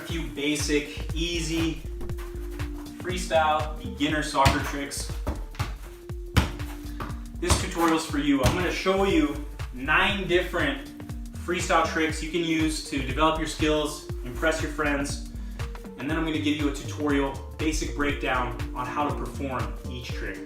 few basic, easy, freestyle, beginner soccer tricks. This tutorial is for you. I'm gonna show you 9 different freestyle tricks you can use to develop your skills, impress your friends, and then I'm gonna give you a tutorial, basic breakdown on how to perform each trick.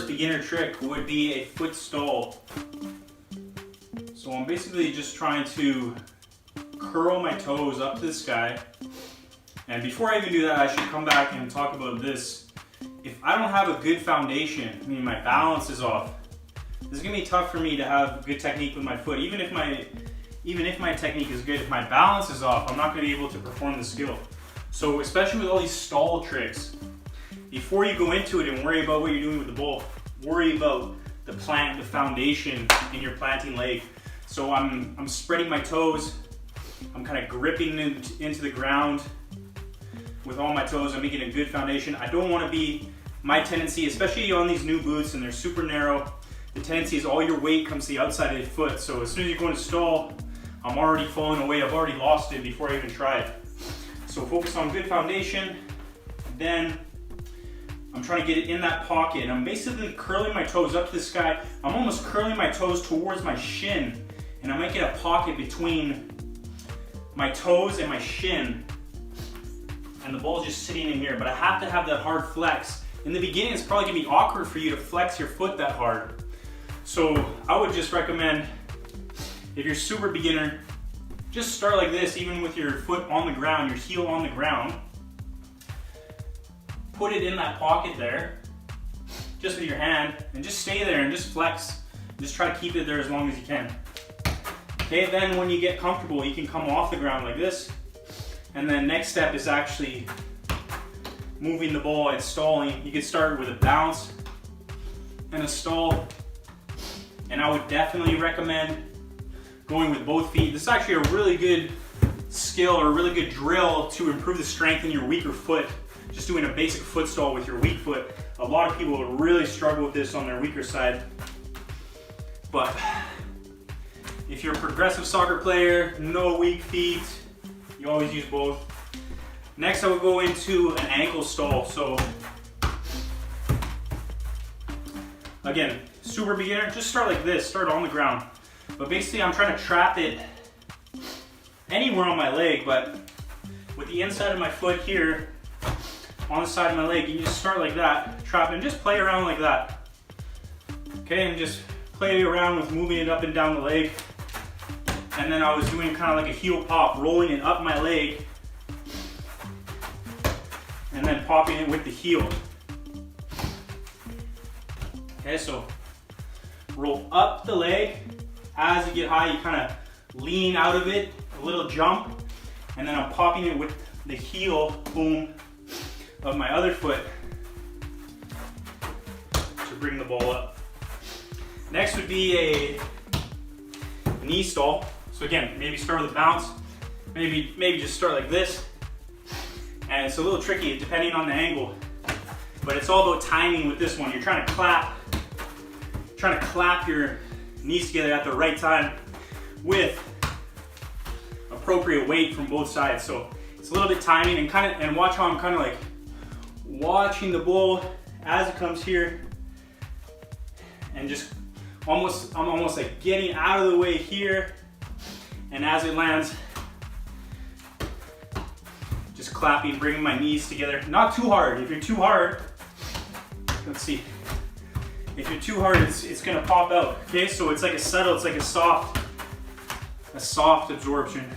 Beginner trick would be a foot stall. So I'm basically just trying to curl my toes up to the sky. And before I even do that, I should come back and talk about this. If I don't have a good foundation, I mean my balance is off, this is gonna be tough for me to have good technique with my foot. Even if my technique is good, if my balance is off, I'm not gonna be able to perform the skill. So especially with all these stall tricks, before you go into it and worry about what you're doing with the ball, worry about the foundation in your planting leg. So I'm spreading my toes, I'm kind of gripping into the ground with all my toes. I'm making a good foundation. I don't want to be, my tendency, especially on these new boots and they're super narrow, the tendency is all your weight comes to the outside of the foot. So as soon as you're going to stall, I'm already falling away. I've already lost it before I even try it. So focus on good foundation. Then I'm trying to get it in that pocket. I'm basically curling my toes up to the sky. I'm almost curling my toes towards my shin, and I'm making a pocket between my toes and my shin. And the ball's just sitting in here, but I have to have that hard flex. In the beginning, it's probably gonna be awkward for you to flex your foot that hard. So I would just recommend, if you're super beginner, just start like this, even with your foot on the ground, your heel on the ground. Put it in that pocket there, just with your hand, and just stay there and just flex. Just try to keep it there as long as you can. Okay, then when you get comfortable, you can come off the ground like this. And then next step is actually moving the ball and stalling. You can start with a bounce and a stall. And I would definitely recommend going with both feet. This is actually a really good skill or a really good drill to improve the strength in your weaker foot. Just doing a basic foot stall with your weak foot. A lot of people really struggle with this on their weaker side. But if you're a progressive soccer player, no weak feet, you always use both. Next I will go into an ankle stall. So again, super beginner, just start like this, start on the ground. But basically I'm trying to trap it anywhere on my leg, but with the inside of my foot here, on the side of my leg, you can just start like that, trap it, and just play around like that. Okay, and just play around with moving it up and down the leg. And then I was doing kind of like a heel pop, rolling it up my leg, and then popping it with the heel. Okay, so roll up the leg. As you get high, you kind of lean out of it, a little jump, and then I'm popping it with the heel, boom, of my other foot to bring the ball up. Next would be a knee stall. So again, maybe start with a bounce, maybe just start like this. And it's a little tricky depending on the angle, but it's all about timing with this one. You're trying to clap your knees together at the right time with appropriate weight from both sides. So it's a little bit timing, and watch how I'm kind of like watching the ball as it comes here, and just I'm almost like getting out of the way here, and as it lands, just clapping, bringing my knees together. Not too hard. If you're too hard, let's see. If you're too hard, it's gonna pop out. Okay, so it's like a subtle, it's like a soft absorption.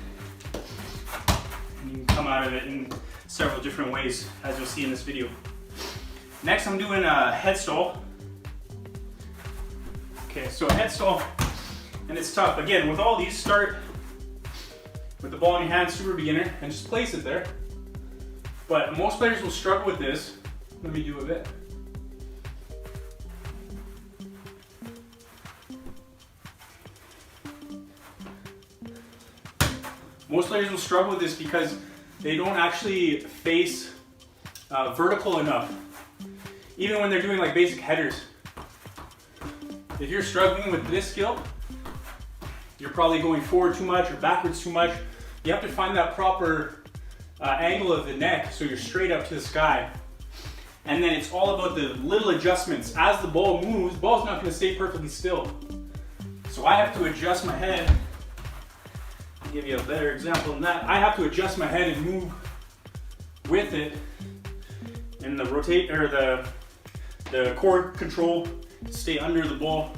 And you can come out of it in several different ways, as you'll see in this video. Next, I'm doing a head stall. Okay, so a head stall, and it's tough. Again, with all these, start with the ball in your hand, super beginner, and just place it there. But most players will struggle with this. Let me do a bit. Most players will struggle with this because they don't actually face vertical enough. Even when they're doing like basic headers. If you're struggling with this skill, you're probably going forward too much or backwards too much. You have to find that proper angle of the neck so you're straight up to the sky. And then it's all about the little adjustments. As the ball moves, the ball's not going to stay perfectly still. So I have to adjust my head. I'll give you a better example than that. I have to adjust my head and move with it. And the rotate, or the core control, stay under the ball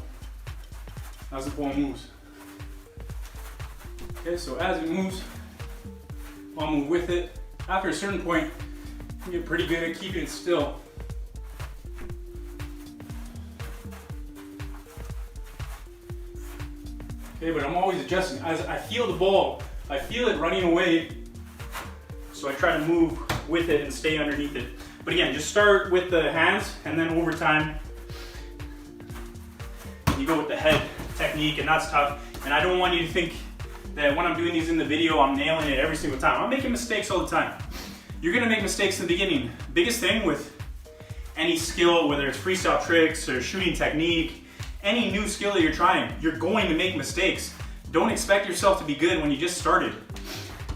as the ball moves. Okay, so as it moves, I'll move with it. After a certain point, you get pretty good at keeping it still. Okay, but I'm always adjusting. As I feel the ball, I feel it running away, so I try to move with it and stay underneath it. But again, just start with the hands, and then over time, you go with the head technique, and that's tough. And I don't want you to think that when I'm doing these in the video, I'm nailing it every single time. I'm making mistakes all the time. You're gonna make mistakes in the beginning. Biggest thing with any skill, whether it's freestyle tricks or shooting technique, any new skill that you're trying, you're going to make mistakes. Don't expect yourself to be good when you just started.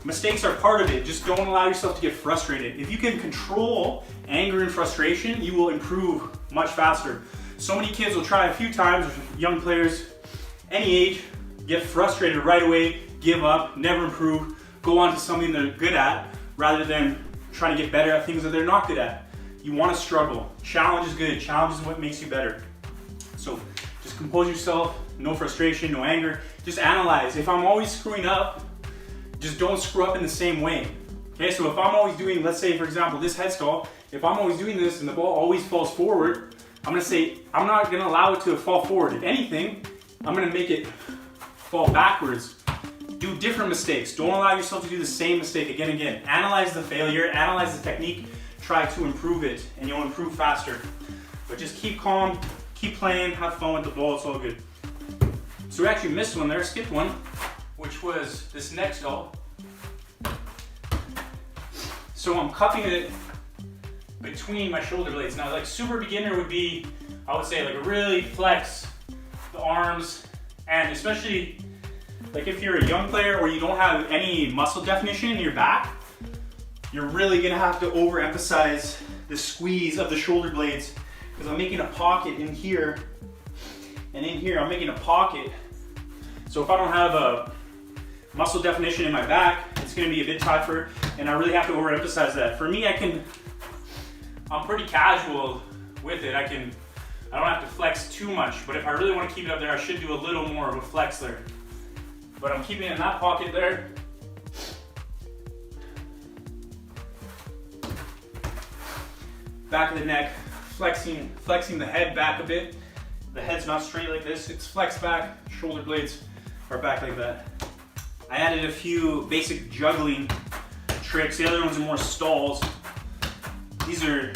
Mistakes are part of it. Just don't allow yourself to get frustrated. If you can control anger and frustration, you will improve much faster. So many kids will try a few times, young players, any age, get frustrated right away, give up, never improve, go on to something they're good at, rather than trying to get better at things that they're not good at. You want to struggle. Challenge is good. Challenge is what makes you better. So just compose yourself, no frustration, no anger. Just analyze. If I'm always screwing up, just don't screw up in the same way. Okay, so if I'm always doing, let's say for example, this head stall, if I'm always doing this and the ball always falls forward, I'm gonna say, I'm not gonna allow it to fall forward. If anything, I'm gonna make it fall backwards. Do different mistakes. Don't allow yourself to do the same mistake again and again. Analyze the failure, analyze the technique, try to improve it, and you'll improve faster. But just keep calm, keep playing, have fun with the ball, it's all good. So we actually missed one there, skipped one, which was this next doll. So I'm cupping it between my shoulder blades. Now, like super beginner would be, I would say, like really flex the arms, and especially like if you're a young player or you don't have any muscle definition in your back, you're really gonna have to overemphasize the squeeze of the shoulder blades, because I'm making a pocket in here, and in here I'm making a pocket. So if I don't have a muscle definition in my back, it's gonna be a bit tougher, and I really have to overemphasize that. For me, I'm pretty casual with it. I don't have to flex too much, but if I really want to keep it up there, I should do a little more of a flex there. But I'm keeping it in that pocket there. Back of the neck, flexing the head back a bit. The head's not straight like this, it's flexed back, shoulder blades are back like that. I added a few basic juggling tricks. The other ones are more stalls. These are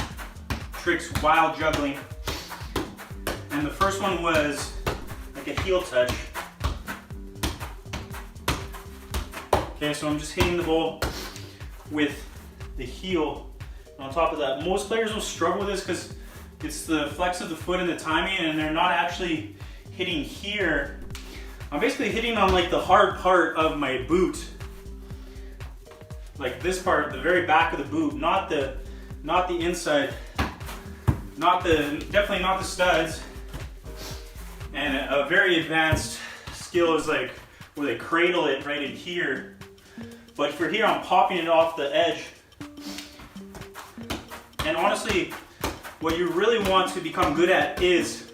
tricks while juggling. And the first one was like a heel touch. Okay, so I'm just hitting the ball with the heel on top of that. Most players will struggle with this because it's the flex of the foot and the timing, and they're not actually hitting here. I'm basically hitting on like the hard part of my boot. Like this part, the very back of the boot, not the inside, definitely not the studs. And a very advanced skill is like where they cradle it right in here. But for here, I'm popping it off the edge. And honestly, what you really want to become good at is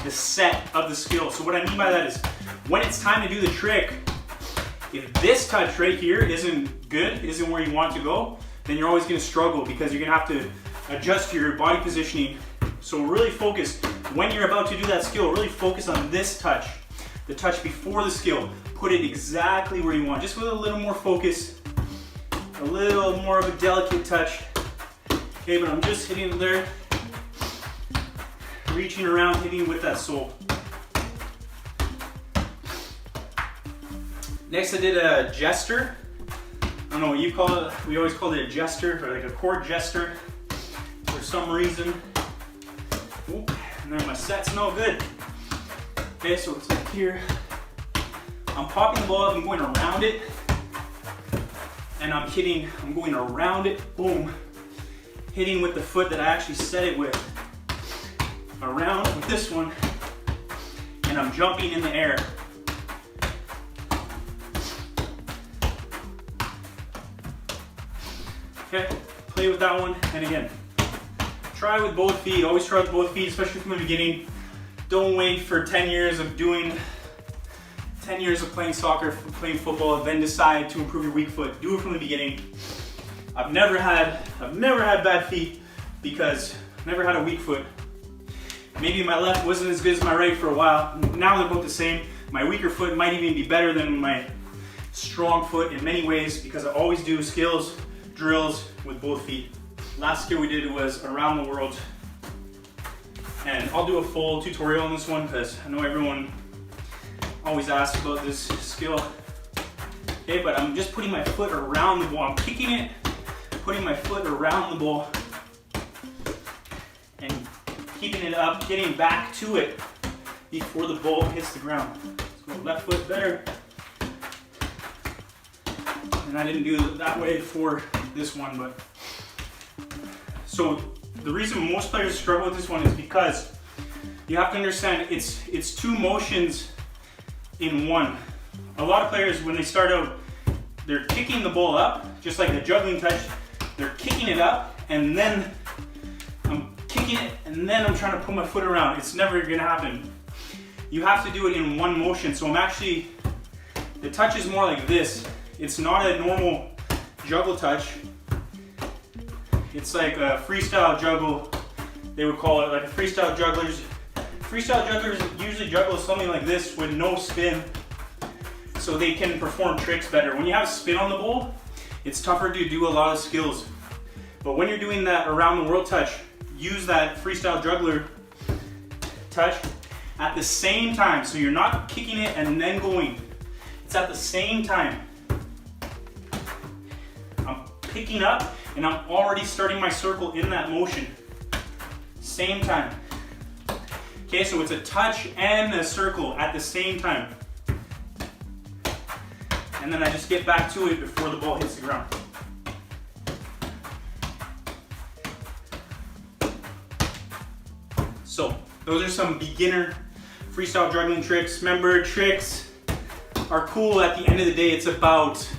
the set of the skill. So what I mean by that is, when it's time to do the trick, if this touch right here isn't good, isn't where you want to go, then you're always gonna struggle, because you're gonna have to adjust your body positioning. So really focus, when you're about to do that skill, really focus on this touch, the touch before the skill. Put it exactly where you want, just with a little more focus, a little more of a delicate touch. Okay, but I'm just hitting it there, reaching around, hitting with that sole. Next I did a jester. I don't know what you call it. We always called it a jester, or like a court jester for some reason. Oop, and then my set's no good. Okay, so it's like here. I'm popping the ball up, I'm going around it. And I'm going around it, boom. Hitting with the foot that I actually set it with. Around with this one. And I'm jumping in the air. Okay, play with that one, and again, try with both feet. Always try with both feet, especially from the beginning. Don't wait for 10 years of playing soccer, playing football, and then decide to improve your weak foot. Do it from the beginning. I've never had bad feet because I've never had a weak foot. Maybe my left wasn't as good as my right for a while. Now they're both the same. My weaker foot might even be better than my strong foot in many ways, because I always do skills, drills with both feet. Last skill we did was around the world. And I'll do a full tutorial on this one because I know everyone always asks about this skill. Okay, but I'm just putting my foot around the ball. I'm kicking it, putting my foot around the ball, and keeping it up, getting back to it before the ball hits the ground. Let's go left foot better. And I didn't do it that way for this one, but so the reason most players struggle with this one is because you have to understand it's two motions in one. A lot of players, when they start out, they're kicking the ball up, just like the juggling touch. They're kicking it up, and then I'm kicking it, and then I'm trying to put my foot around. It's never gonna happen. You have to do it in one motion. So the touch is more like this. It's not a normal juggle touch. It's like a freestyle juggle they would call it, like a freestyle jugglers. Freestyle jugglers usually juggle something like this with no spin, so they can perform tricks better. When you have spin on the bowl, it's tougher to do a lot of skills. But when you're doing that around the world touch, use that freestyle juggler touch at the same time. So you're not kicking it and then going. It's at the same time. I'm picking up and I'm already starting my circle in that motion. Same time. Okay, so it's a touch and a circle at the same time. And then I just get back to it before the ball hits the ground. So, those are some beginner freestyle juggling tricks. Remember, tricks are cool. At the end of the day, it's about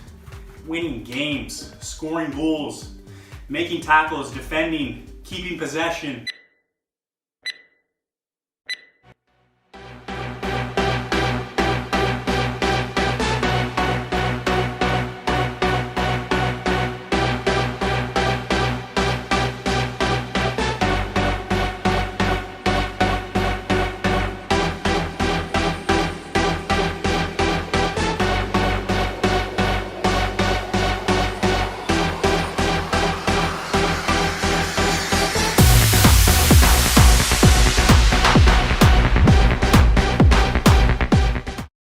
winning games, scoring goals, making tackles, defending, keeping possession.